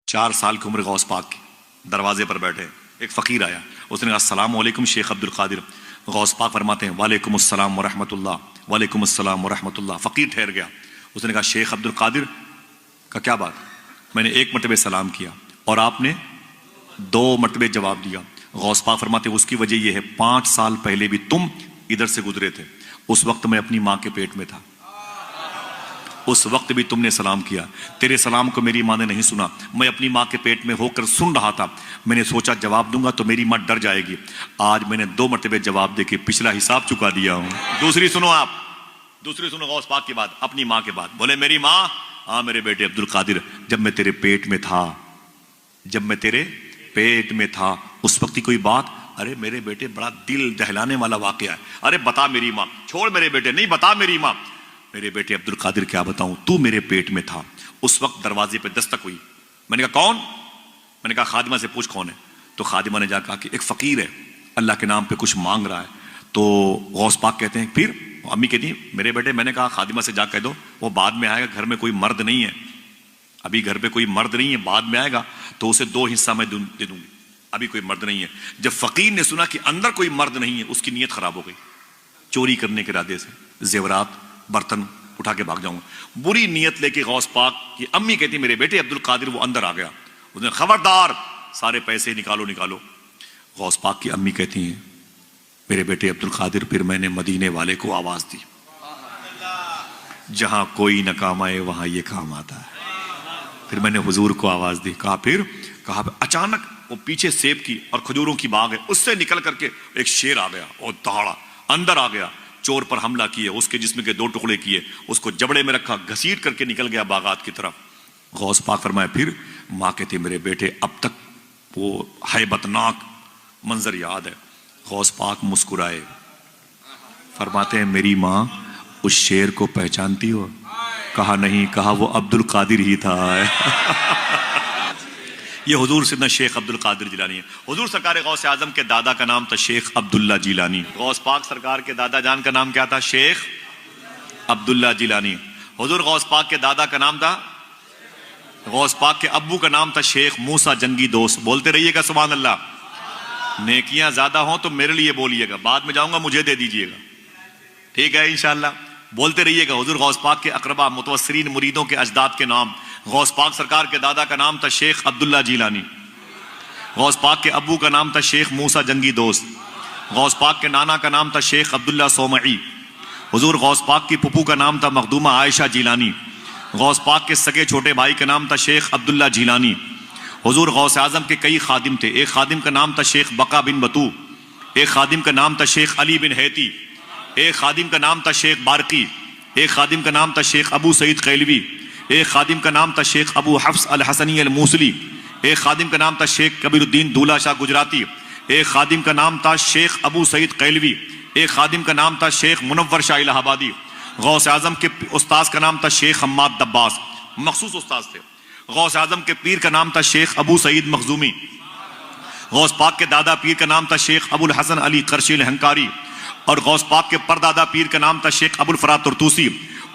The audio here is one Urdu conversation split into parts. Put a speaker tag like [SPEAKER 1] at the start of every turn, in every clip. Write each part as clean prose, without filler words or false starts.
[SPEAKER 1] 4 سال کی عمر غوث پاک کی، دروازے پر بیٹھے، ایک فقیر آیا، اس نے کہا السلام علیکم شیخ عبد القادر۔ غوث پاک فرماتے ہیں وعلیکم السلام ورحمۃ اللہ، وعلیکم السلام ورحمۃ اللہ۔ فقیر ٹھہر گیا، اس نے کہا شیخ عبد القادر کا کیا بات؟ میں نے 1 مرتبہ سلام کیا اور آپ نے 2 مرتبہ جواب دیا۔ غوث پاک فرماتے ہیں اس کی وجہ یہ ہے 5 سال پہلے بھی تم ادھر سے گزرے تھے، اس وقت میں اپنی ماں کے پیٹ میں تھا، اس وقت بھی تم نے سلام کیا، تیرے سلام کو میری ماں نے نہیں سنا، میں اپنی ماں کے پیٹ میں ہو کر سن رہا تھا، میں نے سوچا جواب دوں گا تو میری ماں ڈر جائے گی، آج میں نے 2 مرتبہ جواب دے کے پچھلا حساب چکا دیا ہوں۔ دوسری سنو آپ، دوسری سنو غوث پاک کی بات، اپنی ماں کی بات۔ بولے میری ماں، ہاں میرے بیٹے عبد القادر، جب میں تیرے پیٹ میں تھا، جب میں تیرے پیٹ میں تھا اس وقت کی کوئی بات؟ ارے میرے بیٹے بڑا دل دہلانے والا واقعہ ہے، ارے بتا میری ماں، چھوڑ میرے بیٹے، نہیں بتا میری ماں۔ میرے بیٹے عبد القادر کیا بتاؤں، تو میرے پیٹ میں تھا، اس وقت دروازے پہ دستک ہوئی، میں نے کہا کون؟ میں نے کہا خادمہ سے پوچھ کون ہے، تو خادمہ نے جا کہا کہ ایک فقیر ہے اللہ کے نام پہ کچھ مانگ رہا ہے۔ تو غوث پاک کہتے ہیں پھر؟ امی کہتی ہیں میرے بیٹے میں نے کہا خادمہ سے جا کہہ دو وہ بعد میں آئے گا، گھر میں کوئی مرد نہیں ہے، ابھی گھر پہ کوئی مرد نہیں ہے، بعد میں آئے گا تو اسے 2 حصہ میں دے دوں گی، ابھی کوئی مرد نہیں ہے۔ جب فقیر نے سنا کہ اندر کوئی مرد نہیں ہے، اس کی نیت خراب ہو گئی، چوری کرنے کے ارادے سے زیورات برتن اٹھا کے بھاگ جاؤں گا، بری نیت لے کے غوث پاک کی امی کہتی میرے بیٹے عبد القادر وہ اندر آ گیا، اس نے خبردار سارے پیسے نکالو نکالو۔ غوث پاک کی امی کہتی ہیں میرے بیٹے عبد القادر پھر میں نے مدینے والے کو آواز دی، جہاں کوئی نہ کام آئے وہاں یہ کام آتا ہے۔ پھر میں نے حضور کو آواز دی، کہا پھر؟ کہا اچانک وہ پیچھے سیب کی اور کھجوروں کی باغ ہے، اس سے نکل کر کے ایک شیر آ گیا اور دہاڑا اندر آ گیا، چور پر حملہ کیے، اس کے جسم کے 2 ٹکڑے کیے، اس کو جبڑے میں رکھا، گھسیٹ کر کے نکل گیا باغات کی طرف۔ غوث پاک فرمایا پھر؟ ماں کہتی میرے بیٹے اب تک وہ ہیبت ناک منظر یاد ہے۔ غوث پاک مسکرائے، فرماتے ہیں میری ماں اس شیر کو پہچانتی ہو؟ کہا نہیں، کہا وہ عبد القادر ہی تھا۔ یہ حضور سیدنا شیخ عبد القادر جیلانی ہے۔ حضور سرکار غوث اعظم کے دادا کا نام تھا شیخ عبداللہ جیلانی، غوث پاک سرکار کے دادا جان کا نام کیا تھا؟ شیخ عبداللہ جیلانی۔ حضور غوث پاک کے دادا کا نام تھا، غوث پاک کے ابو کا نام تھا شیخ موسیٰ جنگی دوست۔ بولتے رہیے گا سبحان اللہ، نیکیاں زیادہ ہوں تو میرے لیے بولیے گا، بعد میں جاؤں گا مجھے دے دیجئے گا، ٹھیک ہے انشاءاللہ؟ بولتے رہیے گا۔ حضور غوث پاک کے اقربا متوسرین مریدوں کے اجداد کے نام، غوث پاک سرکار کے دادا کا نام تھا شیخ عبداللہ جیلانی، غوث پاک کے ابو کا نام تھا شیخ موسیٰ جنگی دوست، غوث پاک کے نانا کا نام تھا شیخ عبداللہ صومعی، حضور غوث پاک کی پھپھو کا نام تھا مخدومہ عائشہ جیلانی، غوث پاک کے سگے چھوٹے بھائی کا نام تھا شیخ عبداللہ جیلانی۔ حضور غوث اعظم کے کئی خادم تھے، ایک خادم کا نام تھا شیخ بقا بن بطو، ایک خادم کا نام تھا شیخ علی بن حیتی، ایک خادم کا نام تھا شیخ بارقی، ایک خادم کا نام تھا شیخ ابو سعید قیلوی، ایک خادم کا نام تھا شیخ ابو حفص الحسنی الموصلی، ایک خادم کا نام تھا شیخ کبیر الدین دولہ شاہ گجراتی، ایک خادم کا نام تھا شیخ ابو سعید قیلوی، ایک خادم کا نام تھا شیخ منور شاہ الہ آبادی۔ غوث اعظم کے استاذ کا نام تھا شیخ حماد دباس، مخصوص استاذ تھے۔ غوث اعظم کے پیر کا نام تھا شیخ ابو سعید مخزومی، غوث پاک کے دادا پیر کا نام تھا شیخ ابو الحسن علی قرشی الہنکاری، اور غوث پاک کے پردادا پیر کا نام تھا شیخ ابو الفرات ترتوسی،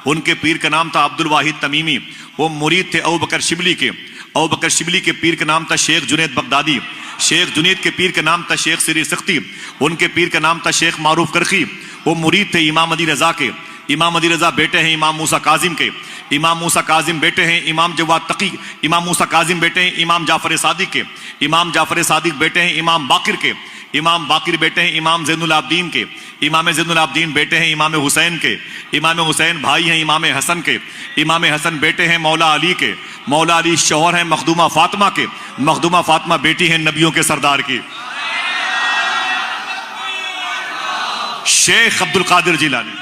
[SPEAKER 1] ان کے پیر کا نام تھا عبد الواحد تمیمی، وہ مرید تھے ابو بکر شبلی کے۔ ابو بکر شبلی کے پیر کا نام تھا شیخ جنید بغدادی، شیخ جنید کے پیر کا نام تھا شیخ سری سختی، ان کے پیر کا نام تھا شیخ معروف کرخی، وہ مرید تھے امام علی رضا کے۔ امام علی رضا بیٹے ہیں امام موسیٰ کاظم کے، امام موسیٰ کاظم بیٹے ہیں امام جواد تقی، امام موسیٰ کاظم بیٹے ہیں امام جعفر صادق کے، امام جعفر صادق بیٹے ہیں امام باقر کے، امام باقر بیٹے ہیں امام زین العابدین کے، امام زین العابدین بیٹے ہیں امام حسین کے، امام حسین بھائی ہیں امام حسن کے، امام حسن بیٹے ہیں مولا علی کے، مولا علی شوہر ہیں مخدومہ فاطمہ کے، مخدومہ فاطمہ بیٹی ہیں نبیوں کے سردار کی۔ شیخ عبد القادر جیلانی۔